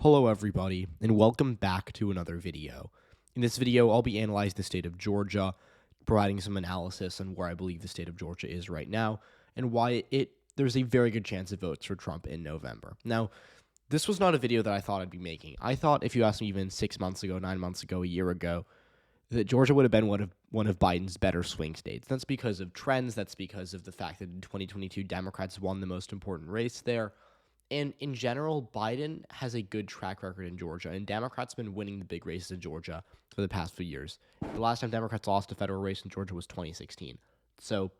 Hello everybody, and welcome back to another video. In this video, I'll be analyzing the state of Georgia, providing some analysis on where I believe the state of Georgia is right now, and why there's a very good chance it votes for Trump in November. Now, this was not a video that I thought I'd be making. I thought if you asked me even 6 months ago, 9 months ago, a year ago, that Georgia would have been one of Biden's better swing states. That's because of trends. That's because of the fact that in 2022, Democrats won the most important race there. And in general, Biden has a good track record in Georgia, and Democrats have been winning the big races in Georgia for the past few years. The last time Democrats lost a federal race in Georgia was 2016. So,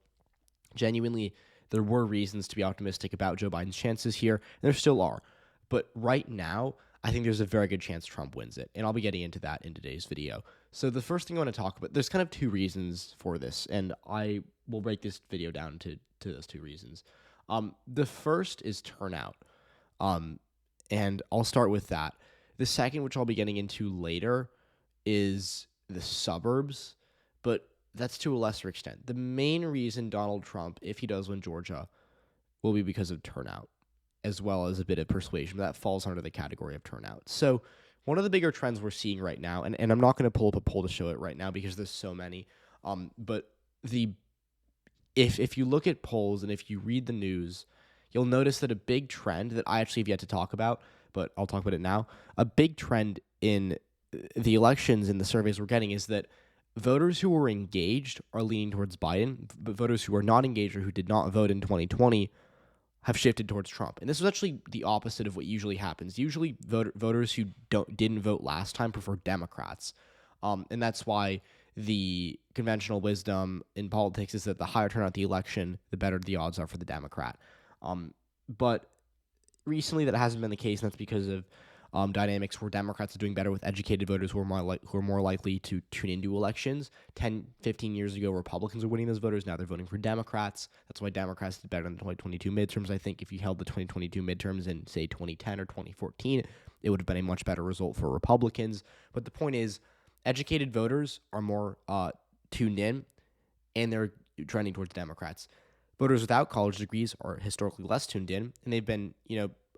genuinely, there were reasons to be optimistic about Joe Biden's chances here, and there still are. But right now, I think there's a very good chance Trump wins it, and I'll be getting into that in today's video. So the first thing I want to talk about, there's kind of two reasons for this, and I will break this video down to those two reasons. The first is turnout. And I'll start with that. The second, which I'll be getting into later, is the suburbs, but that's to a lesser extent. The main reason Donald Trump, if he does win Georgia, will be because of turnout, as well as a bit of persuasion. That falls under the category of turnout. So one of the bigger trends we're seeing right now, and I'm not going to pull up a poll to show it right now because there's so many, but if you look at polls and if you read the news, you'll notice that a big trend that I actually have yet to talk about, but I'll talk about it now, a big trend in the elections and the surveys we're getting is that voters who were engaged are leaning towards Biden, but voters who are not engaged or who did not vote in 2020 have shifted towards Trump. And this is actually the opposite of what usually happens. Usually voters who didn't vote last time prefer Democrats. And that's why the conventional wisdom in politics is that the higher turnout the election, the better the odds are for the Democrat. But recently that hasn't been the case, and that's because of dynamics where Democrats are doing better with educated voters who are more likely to tune into elections. 10, 15 years ago, Republicans were winning those voters. Now they're voting for Democrats. That's why Democrats did better in the 2022 midterms. I think if you held the 2022 midterms in, say, 2010 or 2014, it would have been a much better result for Republicans. But the point is, educated voters are more tuned in, and they're trending towards Democrats. Voters without college degrees are historically less tuned in, and they've been,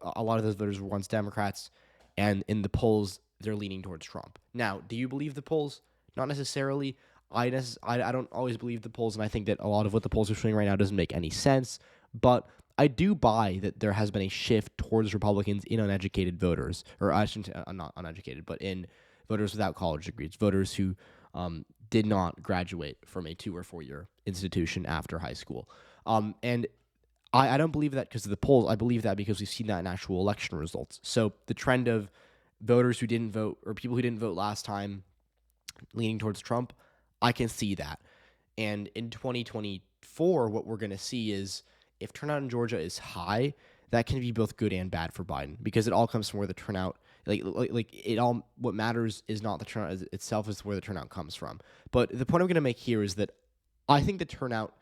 a lot of those voters were once Democrats, and in the polls, they're leaning towards Trump. Now, do you believe the polls? Not necessarily. I don't always believe the polls, and I think that a lot of what the polls are showing right now doesn't make any sense, but I do buy that there has been a shift towards Republicans in uneducated voters, or I shouldn't say not uneducated, but in voters without college degrees, voters who did not graduate from a 2 or 4 year institution after high school. And I don't believe that because of the polls. I believe that because we've seen that in actual election results. So the trend of voters who didn't vote or people who didn't vote last time leaning towards Trump, I can see that. And in 2024, what we're going to see is if turnout in Georgia is high, that can be both good and bad for Biden because it all comes from where the turnout, what matters is not the turnout itself, is where the turnout comes from. But the point I'm going to make here is that I think the turnout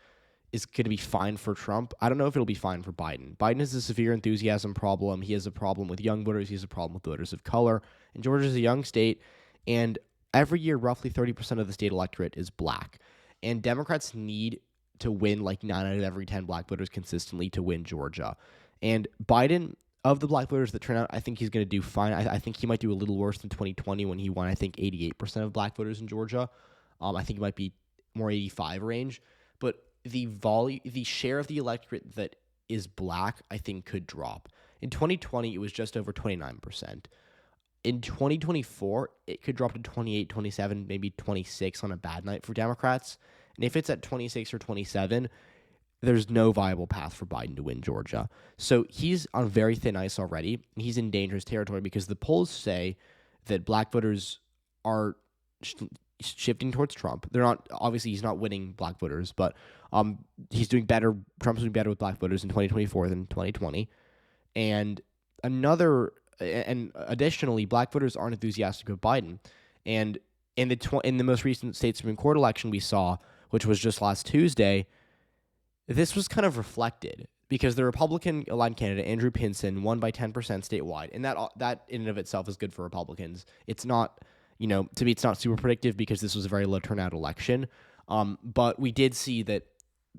is going to be fine for Trump. I don't know if it'll be fine for Biden. Biden has a severe enthusiasm problem. He has a problem with young voters. He has a problem with voters of color. And Georgia's a young state, and every year, roughly 30% of the state electorate is black. And Democrats need to win like 9 out of every 10 black voters consistently to win Georgia. And Biden, of the black voters that turn out, I think he's going to do fine. I think he might do a little worse than 2020 when he won, I think, 88% of black voters in Georgia. I think it might be more 85 range. But the share of the electorate that is black, I think, could drop. In 2020, it was just over 29%. In 2024, it could drop to 28, 27, maybe 26 on a bad night for Democrats. And if it's at 26 or 27, there's no viable path for Biden to win Georgia. So he's on very thin ice already. He's in dangerous territory because the polls say that black voters are shifting towards Trump. They're not, obviously he's not winning black voters, but he's doing better. Trump's doing better with black voters in 2024 than 2020. And additionally, black voters aren't enthusiastic of Biden. And in the most recent state Supreme Court election we saw, which was just last Tuesday, this was kind of reflected because the Republican-aligned candidate, Andrew Pinson, won by 10% statewide. And that in and of itself is good for Republicans. It's not, to me, it's not super predictive because this was a very low turnout election. But we did see that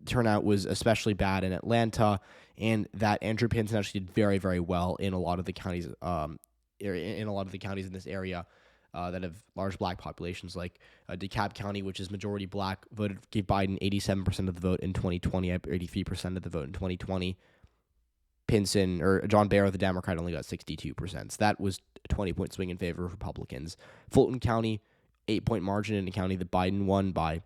turnout was especially bad in Atlanta, and that Andrew Pinson actually did very, very well in a lot of the counties in a lot of the counties in this area that have large black populations, like DeKalb County, which is majority black, gave Biden 87% of the vote in 2020, 83% of the vote in 2020. Pinson or John Barrow, the Democrat, only got 62%. So that was a 20-point swing in favor of Republicans. Fulton County, 8-point margin in a county that Biden won by,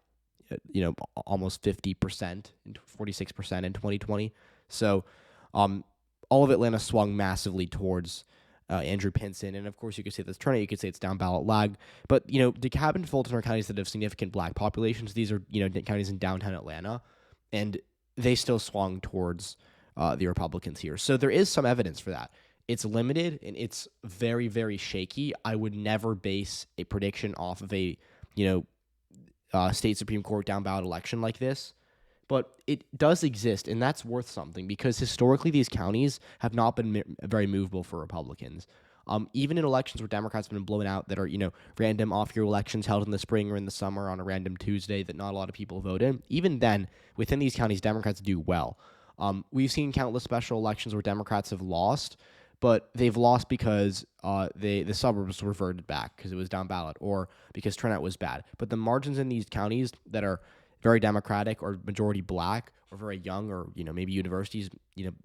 almost 50%, 46% in 2020. So, all of Atlanta swung massively towards Andrew Pinson, and of course you could say that's turnout. You could say it's down ballot lag, but DeKalb and Fulton are counties that have significant black populations. These are counties in downtown Atlanta, and they still swung towards the Republicans here. So there is some evidence for that. It's limited and it's very, very shaky. I would never base a prediction off of a state Supreme Court down ballot election like this. But it does exist, and that's worth something because historically these counties have not been very movable for Republicans. Even in elections where Democrats have been blown out that are, random off-year elections held in the spring or in the summer on a random Tuesday that not a lot of people vote in, even then, within these counties, Democrats do well. We've seen countless special elections where Democrats have lost, but they've lost because the suburbs reverted back because it was down ballot or because turnout was bad. But the margins in these counties that are very Democratic or majority black or very young or, maybe universities,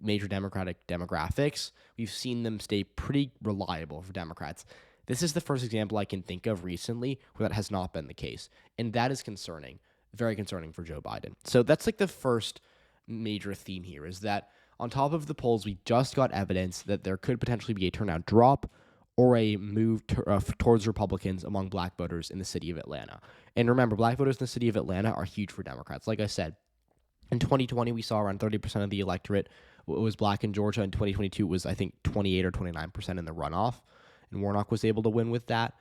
major Democratic demographics, we've seen them stay pretty reliable for Democrats. This is the first example I can think of recently where that has not been the case. And that is concerning, very concerning for Joe Biden. So that's like the first major theme here is that on top of the polls, we just got evidence that there could potentially be a turnout drop or a move towards Republicans among black voters in the city of Atlanta. And remember, black voters in the city of Atlanta are huge for Democrats. Like I said, in 2020, we saw around 30% of the electorate was black in Georgia. In 2022, it was, I think, 28 or 29% in the runoff. And Warnock was able to win with that.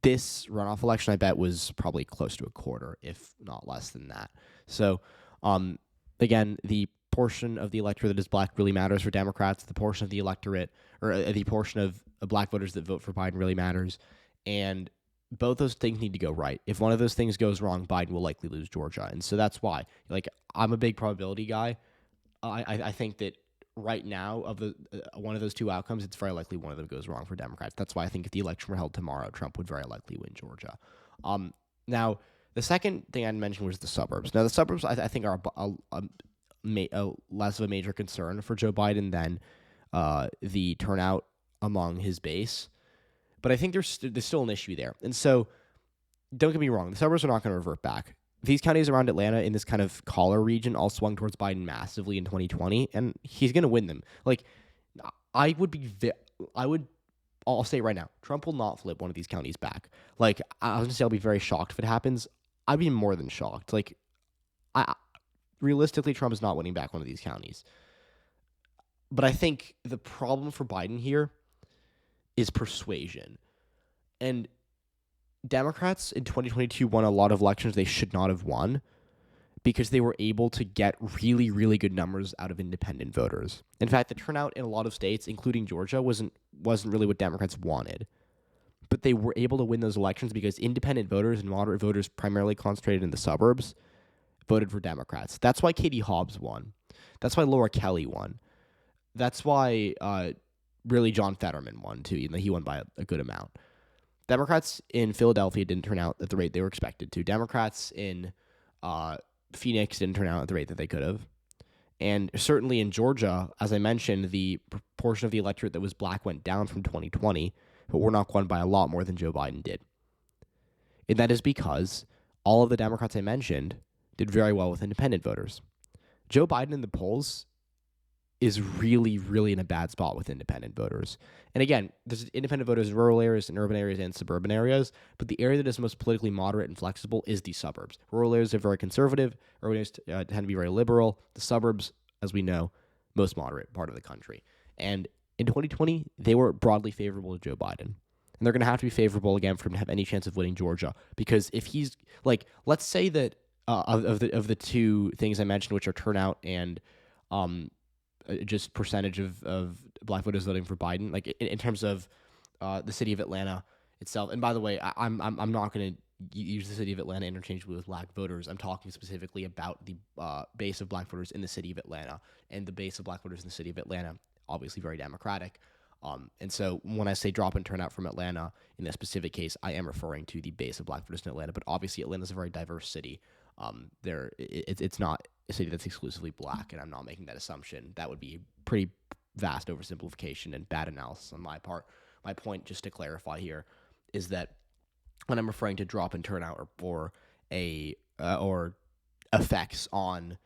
This runoff election, I bet, was probably close to a quarter, if not less than that. So, again, the portion of the electorate that is black really matters for Democrats. The portion of the electorate, or the portion of black voters that vote for Biden really matters. And both those things need to go right. If one of those things goes wrong, Biden will likely lose Georgia. And so that's why, I'm a big probability guy. I think that right now, of the one of those two outcomes, it's very likely one of them goes wrong for Democrats. That's why I think if the election were held tomorrow, Trump would very likely win Georgia. Now, the second thing I mentioned was the suburbs. Now, the suburbs, I think, are less of a major concern for Joe Biden than the turnout among his base. But I think there's still an issue there. And so, don't get me wrong, the suburbs are not going to revert back. These counties around Atlanta in this kind of collar region all swung towards Biden massively in 2020, and he's going to win them. I'll say right now, Trump will not flip one of these counties back. I was going to say I'll be very shocked if it happens. I'd be more than shocked. Realistically, Trump is not winning back one of these counties. But I think the problem for Biden here is persuasion. And Democrats in 2022 won a lot of elections they should not have won because they were able to get really, really good numbers out of independent voters. In fact, the turnout in a lot of states, including Georgia, wasn't really what Democrats wanted. But they were able to win those elections because independent voters and moderate voters, primarily concentrated in the suburbs, voted for Democrats. That's why Katie Hobbs won. That's why Laura Kelly won. That's why really John Fetterman won, too, even though he won by a good amount. Democrats in Philadelphia didn't turn out at the rate they were expected to. Democrats in Phoenix didn't turn out at the rate that they could have. And certainly in Georgia, as I mentioned, the proportion of the electorate that was black went down from 2020, but Warnock won by a lot more than Joe Biden did. And that is because all of the Democrats I mentioned did very well with independent voters. Joe Biden in the polls is really, really in a bad spot with independent voters. And again, there's independent voters in rural areas, in urban areas, and suburban areas, but the area that is most politically moderate and flexible is the suburbs. Rural areas are very conservative, urban areas tend to be very liberal. The suburbs, as we know, most moderate part of the country. And in 2020, they were broadly favorable to Joe Biden. And they're going to have to be favorable again for him to have any chance of winning Georgia. Because if he's, let's say that of the two things I mentioned, which are turnout and just percentage of black voters voting for Biden, in terms of the city of Atlanta itself. And by the way, I'm not going to use the city of Atlanta interchangeably with black voters. I'm talking specifically about the base of black voters in the city of Atlanta and the base of black voters in the city of Atlanta. obviously very Democratic. And so when I say drop in turnout from Atlanta in this specific case, I am referring to the base of black voters in Atlanta. But obviously, Atlanta is a very diverse city. It's not a city that's exclusively black, and I'm not making that assumption. That would be a pretty vast oversimplification and bad analysis on my part. My point, just to clarify here, is that when I'm referring to drop in turnout or effects on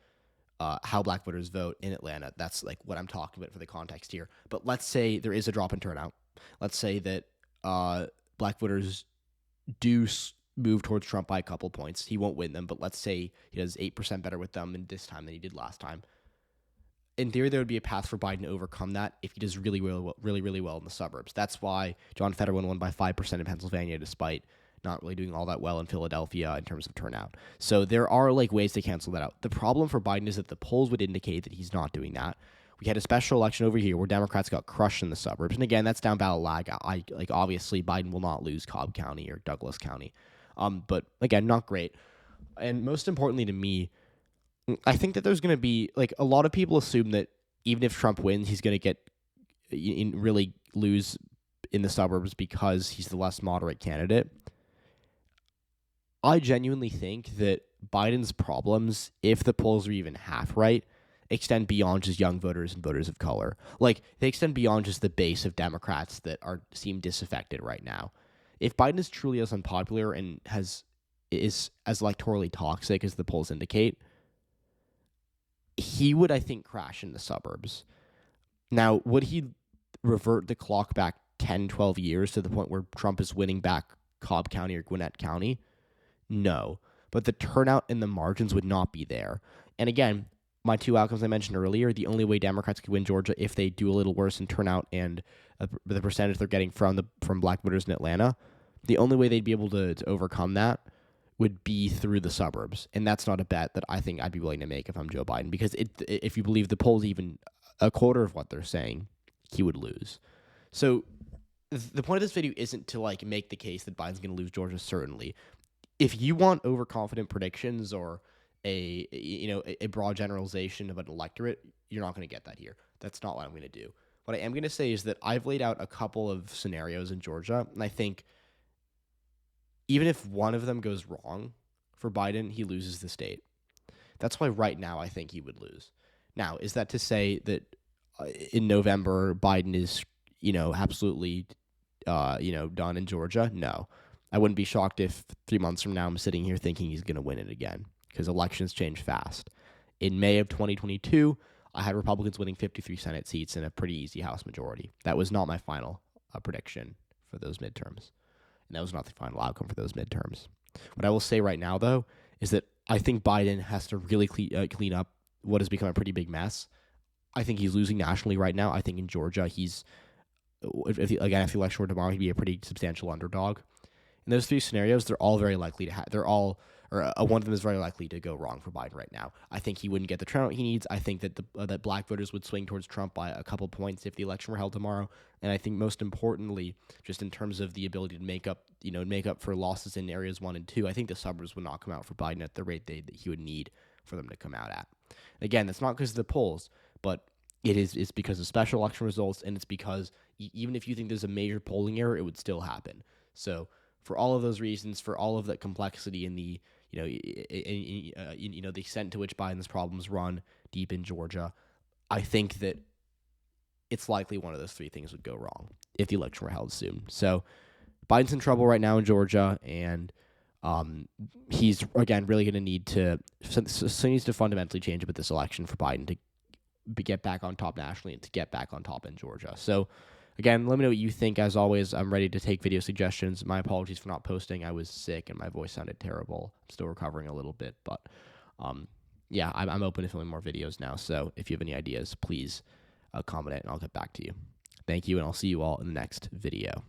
how black voters vote in Atlanta, that's like what I'm talking about for the context here. But let's say there is a drop in turnout. Let's say that black voters do move towards Trump by a couple points. He won't win them, but let's say he does 8% better with them in this time than he did last time. In theory, there would be a path for Biden to overcome that if he does really well in the suburbs. That's why John Fetterman won by 5% in Pennsylvania, despite not really doing all that well in Philadelphia in terms of turnout. So there are like ways to cancel that out. The problem for Biden is that the polls would indicate that he's not doing that. We had a special election over here where Democrats got crushed in the suburbs. And again, that's down ballot lag. Obviously Biden will not lose Cobb County or Douglas County. But again, not great. And most importantly to me, I think that there's going to be like a lot of people assume that even if Trump wins, he's going to really lose in the suburbs because he's the less moderate candidate. I genuinely think that Biden's problems, if the polls are even half right, extend beyond just young voters and voters of color. Like, they extend beyond just the base of Democrats that seem disaffected right now. If Biden is truly as unpopular and is as electorally toxic as the polls indicate, he would, I think, crash in the suburbs. Now, would he revert the clock back 10, 12 years to the point where Trump is winning back Cobb County or Gwinnett County? No, but the turnout and the margins would not be there. And again, my two outcomes I mentioned earlier, the only way Democrats could win Georgia if they do a little worse in turnout and the percentage they're getting from black voters in Atlanta, the only way they'd be able to overcome that would be through the suburbs. And that's not a bet that I think I'd be willing to make if I'm Joe Biden, because if you believe the polls even a quarter of what they're saying, he would lose. So the point of this video isn't to like make the case that Biden's going to lose Georgia, certainly. If you want overconfident predictions or a broad generalization of an electorate, you're not going to get that here. That's not what I'm going to do. What I am going to say is that I've laid out a couple of scenarios in Georgia, and I think even if one of them goes wrong for Biden, he loses the state. That's why right now I think he would lose. Now, is that to say that in November Biden is, absolutely, done in Georgia? No. I wouldn't be shocked if 3 months from now I'm sitting here thinking he's going to win it again, because elections change fast. In May of 2022, I had Republicans winning 53 Senate seats and a pretty easy House majority. That was not my final prediction for those midterms, and that was not the final outcome for those midterms. What I will say right now, though, is that I think Biden has to really clean up what has become a pretty big mess. I think he's losing nationally right now. I think in Georgia, if the election were tomorrow, he'd be a pretty substantial underdog. In those three scenarios, they're all very likely to one of them is very likely to go wrong for Biden right now. I think he wouldn't get the turnout he needs. I think that that black voters would swing towards Trump by a couple points if the election were held tomorrow. And I think most importantly, just in terms of the ability to make up for losses in areas 1 and 2, I think the suburbs would not come out for Biden at the rate that he would need for them to come out at. Again, that's not because of the polls, but it's because of special election results, and it's because even if you think there's a major polling error, it would still happen. So for all of those reasons, for all of that complexity and the the extent to which Biden's problems run deep in Georgia, I think that it's likely one of those three things would go wrong if the election were held soon. So Biden's in trouble right now in Georgia, and he's again really going to need to fundamentally change with this election for Biden to get back on top nationally and to get back on top in Georgia. So again, let me know what you think. As always, I'm ready to take video suggestions. My apologies for not posting. I was sick and my voice sounded terrible. I'm still recovering a little bit, but I'm open to filming more videos now. So if you have any ideas, please comment it and I'll get back to you. Thank you, and I'll see you all in the next video.